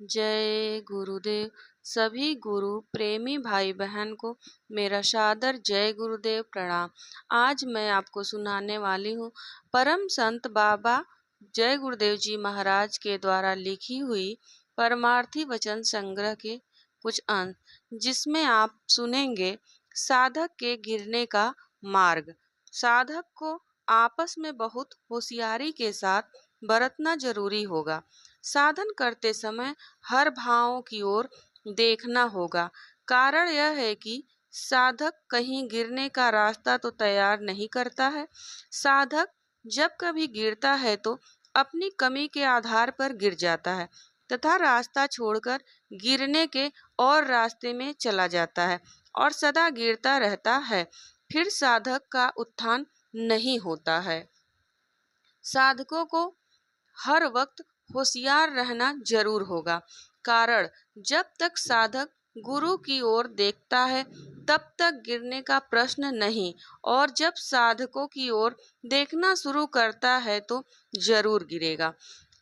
जय गुरुदेव। सभी गुरु प्रेमी भाई बहन को मेरा सादर जय गुरुदेव प्रणाम। आज मैं आपको सुनाने वाली हूँ परम संत बाबा जय गुरुदेव जी महाराज के द्वारा लिखी हुई परमार्थी वचन संग्रह के कुछ अंश, जिसमें आप सुनेंगे साधक के गिरने का मार्ग। साधक को आपस में बहुत होशियारी के साथ बरतना जरूरी होगा। साधन करते समय हर भावों की ओर देखना होगा। कारण यह है कि साधक कहीं गिरने का रास्ता तो तैयार नहीं करता है। साधक जब कभी गिरता है तो अपनी कमी के आधार पर गिर जाता है तथा रास्ता छोड़कर गिरने के और रास्ते में चला जाता है और सदा गिरता रहता है। फिर साधक का उत्थान नहीं होता है। साधकों को हर वक्त होशियार रहना जरूर होगा। कारण जब तक साधक गुरु की ओर देखता है तब तक गिरने का प्रश्न नहीं, और जब साधकों की ओर देखना शुरू करता है तो जरूर गिरेगा।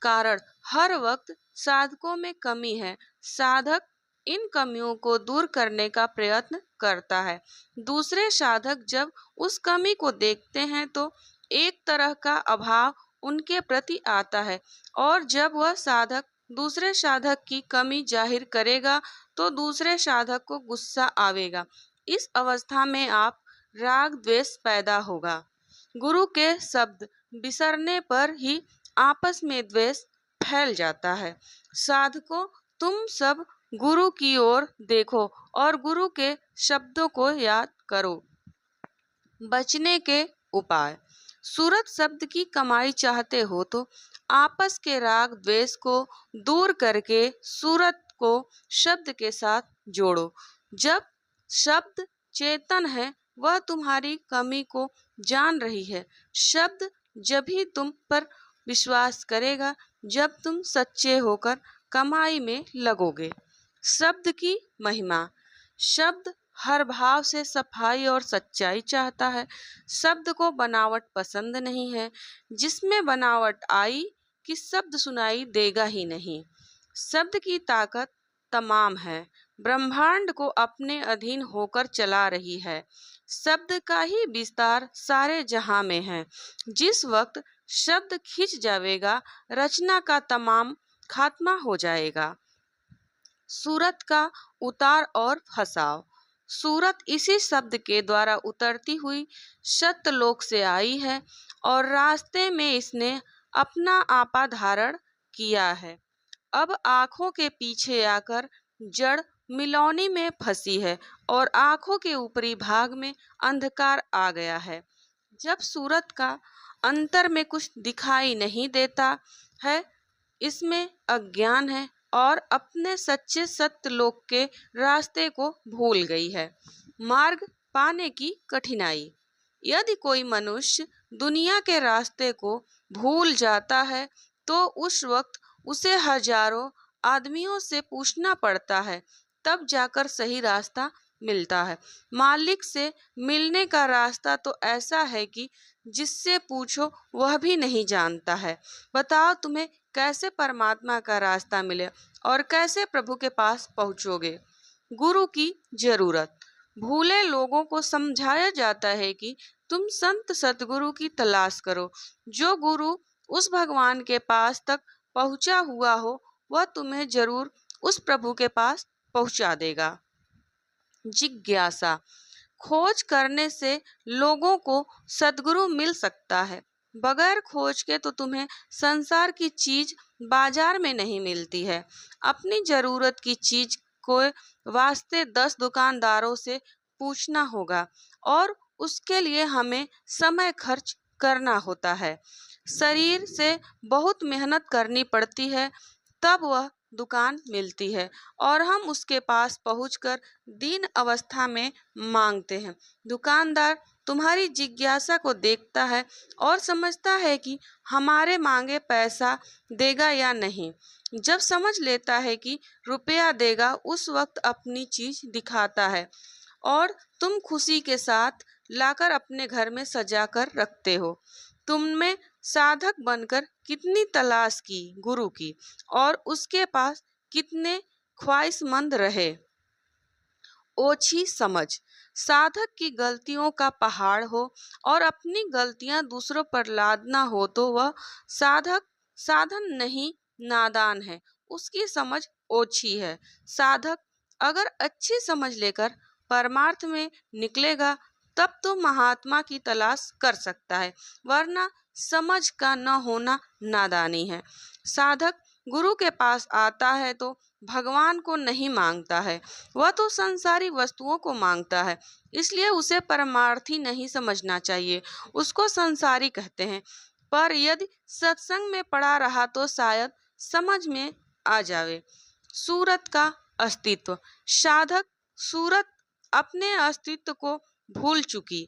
कारण हर वक्त साधकों में कमी है। साधक इन कमियों को दूर करने का प्रयत्न करता है। दूसरे साधक जब उस कमी को देखते हैं तो एक तरह का अभाव उनके प्रति आता है, और जब वह साधक दूसरे साधक की कमी जाहिर करेगा तो दूसरे साधक को गुस्सा आवेगा। इस अवस्था में आप राग द्वेष पैदा होगा। गुरु के शब्द बिसरने पर ही आपस में द्वेष फैल जाता है। साधकों, तुम सब गुरु की ओर देखो और गुरु के शब्दों को याद करो। बचने के उपाय। सूरत शब्द की कमाई चाहते हो तो आपस के राग द्वेष को दूर करके सूरत को शब्द के साथ जोड़ो। जब शब्द चेतन है, वह तुम्हारी कमी को जान रही है। शब्द जब ही तुम पर विश्वास करेगा जब तुम सच्चे होकर कमाई में लगोगे। शब्द की महिमा। शब्द हर भाव से सफाई और सच्चाई चाहता है। शब्द को बनावट पसंद नहीं है। जिसमें बनावट आई कि शब्द सुनाई देगा ही नहीं। शब्द की ताकत तमाम है, ब्रह्मांड को अपने अधीन होकर चला रही है। शब्द का ही विस्तार सारे जहां में है। जिस वक्त शब्द खिंच जाएगा, रचना का तमाम खात्मा हो जाएगा। सूरत का उतार और फसाव। सूरत इसी शब्द के द्वारा उतरती हुई सत्यलोक से आई है और रास्ते में इसने अपना आपा धारण किया है। अब आंखों के पीछे आकर जड़ मिलौनी में फंसी है और आंखों के ऊपरी भाग में अंधकार आ गया है। जब सूरत का अंतर में कुछ दिखाई नहीं देता है, इसमें अज्ञान है और अपने सच्चे सत्यलोक के रास्ते को भूल गई है। मार्ग पाने की कठिनाई। यदि कोई मनुष्य दुनिया के रास्ते को भूल जाता है तो उस वक्त उसे हजारों आदमियों से पूछना पड़ता है, तब जाकर सही रास्ता मिलता है। मालिक से मिलने का रास्ता तो ऐसा है कि जिससे पूछो वह भी नहीं जानता है। बताओ तुम्हें कैसे परमात्मा का रास्ता मिले और कैसे प्रभु के पास पहुंचोगे। गुरु की जरूरत। भूले लोगों को समझाया जाता है कि तुम संत सतगुरु की तलाश करो। जो गुरु उस भगवान के पास तक पहुंचा हुआ हो वह तुम्हें जरूर उस प्रभु के पास पहुंचा देगा। जिज्ञासा। खोज करने से लोगों को सद्गुरु मिल सकता है। बगैर खोज के तो तुम्हें संसार की चीज बाजार में नहीं मिलती है। अपनी जरूरत की चीज को वास्ते 10 दुकानदारों से पूछना होगा और उसके लिए हमें समय खर्च करना होता है। शरीर से बहुत मेहनत करनी पड़ती है, तब वह दुकान मिलती है और हम उसके पास पहुंचकर दीन अवस्था में मांगते हैं। दुकानदार तुम्हारी जिज्ञासा को देखता है और समझता है कि हमारे मांगे पैसा देगा या नहीं। जब समझ लेता है कि रुपया देगा, उस वक्त अपनी चीज दिखाता है और तुम खुशी के साथ लाकर अपने घर में सजा कर रखते हो। तुमने साधक बनकर कितनी तलाश की गुरु की और उसके पास कितने ख्वाहिशमंद रहे। ओछी समझ, साधक की गलतियों का पहाड़ हो और अपनी गलतियां दूसरों पर लादना हो तो वह साधक साधन नहीं, नादान है। उसकी समझ ओछी है। साधक अगर अच्छी समझ लेकर परमार्थ में निकलेगा तब तो महात्मा की तलाश कर सकता है, वरना समझ का न होना नादानी है। साधक गुरु के पास आता है तो भगवान को नहीं मांगता है, वह तो संसारी वस्तुओं को मांगता है। इसलिए उसे परमार्थी नहीं समझना चाहिए, उसको संसारी कहते हैं। पर यदि सत्संग में पड़ा रहा तो शायद समझ में आ जावे। सूरत का अस्तित्व, साधक सूरत अपने अस्तित्व को भूल चुकी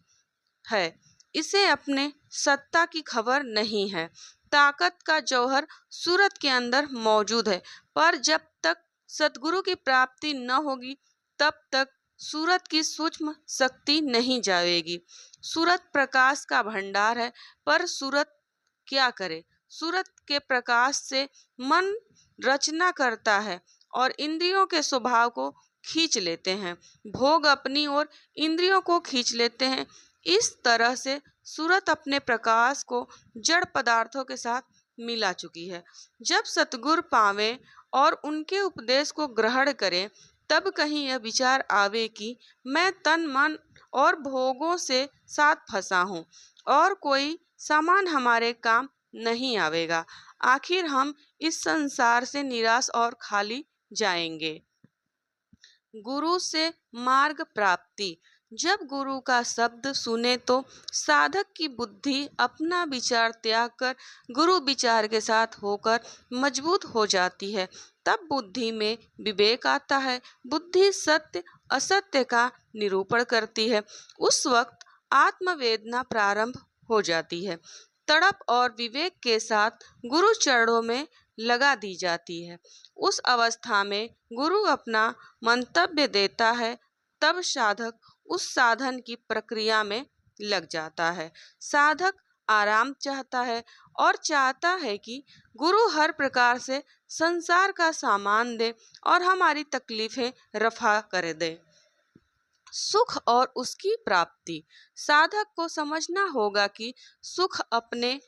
है, इसे अपने सत्ता की खबर नहीं है। ताकत का जौहर सूरत के अंदर मौजूद है, पर जब तक सतगुरु की प्राप्ति न होगी तब तक सूरत की सूक्ष्म शक्ति नहीं जाएगी। सूरत प्रकाश का भंडार है, पर सूरत क्या करे। सूरत के प्रकाश से मन रचना करता है और इंद्रियों के स्वभाव को खींच लेते हैं, भोग अपनी ओर इंद्रियों को खींच लेते हैं। इस तरह से सूरत अपने प्रकाश को जड़ पदार्थों के साथ मिला चुकी है। जब सतगुरु पावे और उनके उपदेश को ग्रहण करें तब कहीं यह विचार आवे कि मैं तन मन और भोगों से साथ फंसा हूँ और कोई सामान हमारे काम नहीं आवेगा। आखिर हम इस संसार से निराश और खाली जाएंगे। गुरु से मार्ग प्राप्ति, जब गुरु का शब्द सुने तो साधक की बुद्धि अपना विचार त्याग कर गुरु विचार के साथ होकर मजबूत हो जाती है। तब बुद्धि में विवेक आता है, बुद्धि सत्य असत्य का निरूपण करती है। उस वक्त आत्मवेदना प्रारंभ हो जाती है। तड़प और विवेक के साथ गुरु चरणों में लगा दी जाती है। उस अवस्था में गुरु अपना मंतव्य देता है, तब साधक उस साधन की प्रक्रिया में लग जाता है। साधक आराम चाहता है और चाहता है कि गुरु हर प्रकार से संसार का सामान दे और हमारी तकलीफें रफा कर दे। सुख और उसकी प्राप्ति, साधक को समझना होगा कि सुख अपने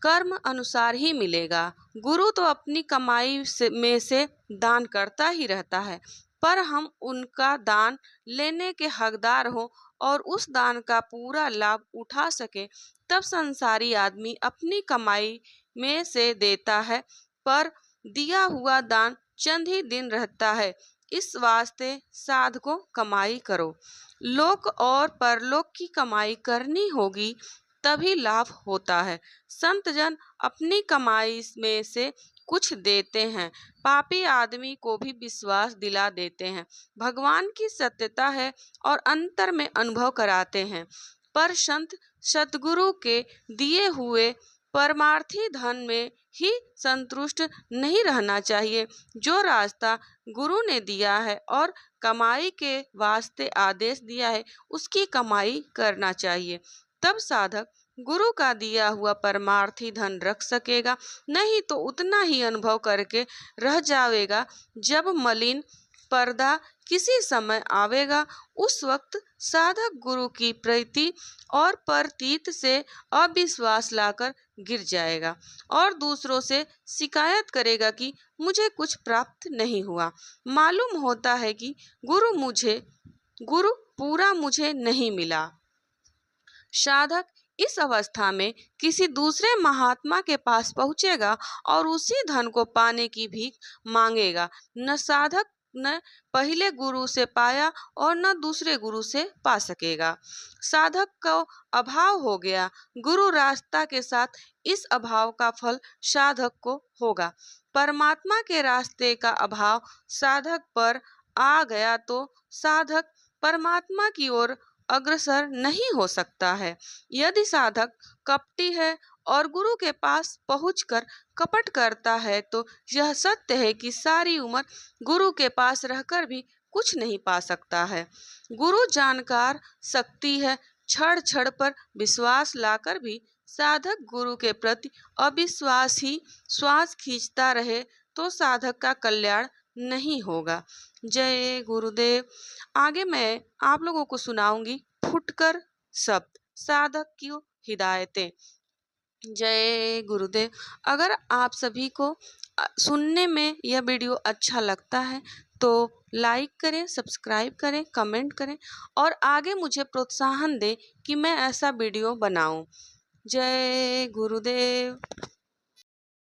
कर्म अनुसार ही मिलेगा। गुरु तो अपनी कमाई में से दान करता ही रहता है, पर हम उनका दान लेने के हकदार हों और उस दान का पूरा लाभ उठा सके, तब संसारी आदमी अपनी कमाई में से देता है, पर दिया हुआ दान चंद ही दिन रहता है। इस वास्ते साधको कमाई करो, लोक और परलोक की कमाई करनी होगी, तभी लाभ होता है। संत जन अपनी कमाई में से कुछ देते हैं, पापी आदमी को भी विश्वास दिला देते हैं, भगवान की सत्यता है और अंतर में अनुभव कराते हैं। पर संत सतगुरु के दिए हुए परमार्थी धन में ही संतुष्ट नहीं रहना चाहिए। जो रास्ता गुरु ने दिया है और कमाई के वास्ते आदेश दिया है, उसकी कमाई करना चाहिए। तब साधक गुरु का दिया हुआ परमार्थी धन रख सकेगा, नहीं तो उतना ही अनुभव करके रह जाएगा। जब मलिन पर्दा किसी समय आवेगा, उस वक्त साधक गुरु की प्रीति और प्रतीत से अविश्वास लाकर गिर जाएगा और दूसरों से शिकायत करेगा कि मुझे कुछ प्राप्त नहीं हुआ। मालूम होता है कि गुरु पूरा मुझे नहीं मिला। साधक इस अवस्था में किसी दूसरे महात्मा के पास पहुंचेगा और उसी धन को पाने की भीख मांगेगा। न साधक न पहले गुरु से पाया और न दूसरे गुरु से पा सकेगा। साधक को अभाव हो गया, गुरु रास्ता के साथ इस अभाव का फल साधक को होगा। परमात्मा के रास्ते का अभाव साधक पर आ गया तो साधक परमात्मा की ओर अग्रसर नहीं हो सकता है। यदि साधक कपटी है और गुरु के पास पहुंचकर कपट करता है तो यह सत्य है कि सारी उम्र गुरु के पास रहकर भी कुछ नहीं पा सकता है। गुरु जानकार शक्ति है, क्षण क्षण पर विश्वास लाकर भी साधक गुरु के प्रति अविश्वास ही श्वास खींचता रहे तो साधक का कल्याण नहीं होगा। जय गुरुदेव। आगे मैं आप लोगों को सुनाऊंगी फुटकर शब्द, साधक की हिदायतें। जय गुरुदेव। अगर आप सभी को सुनने में यह वीडियो अच्छा लगता है तो लाइक करें, सब्सक्राइब करें, कमेंट करें और आगे मुझे प्रोत्साहन दें कि मैं ऐसा वीडियो बनाऊं। जय गुरुदेव।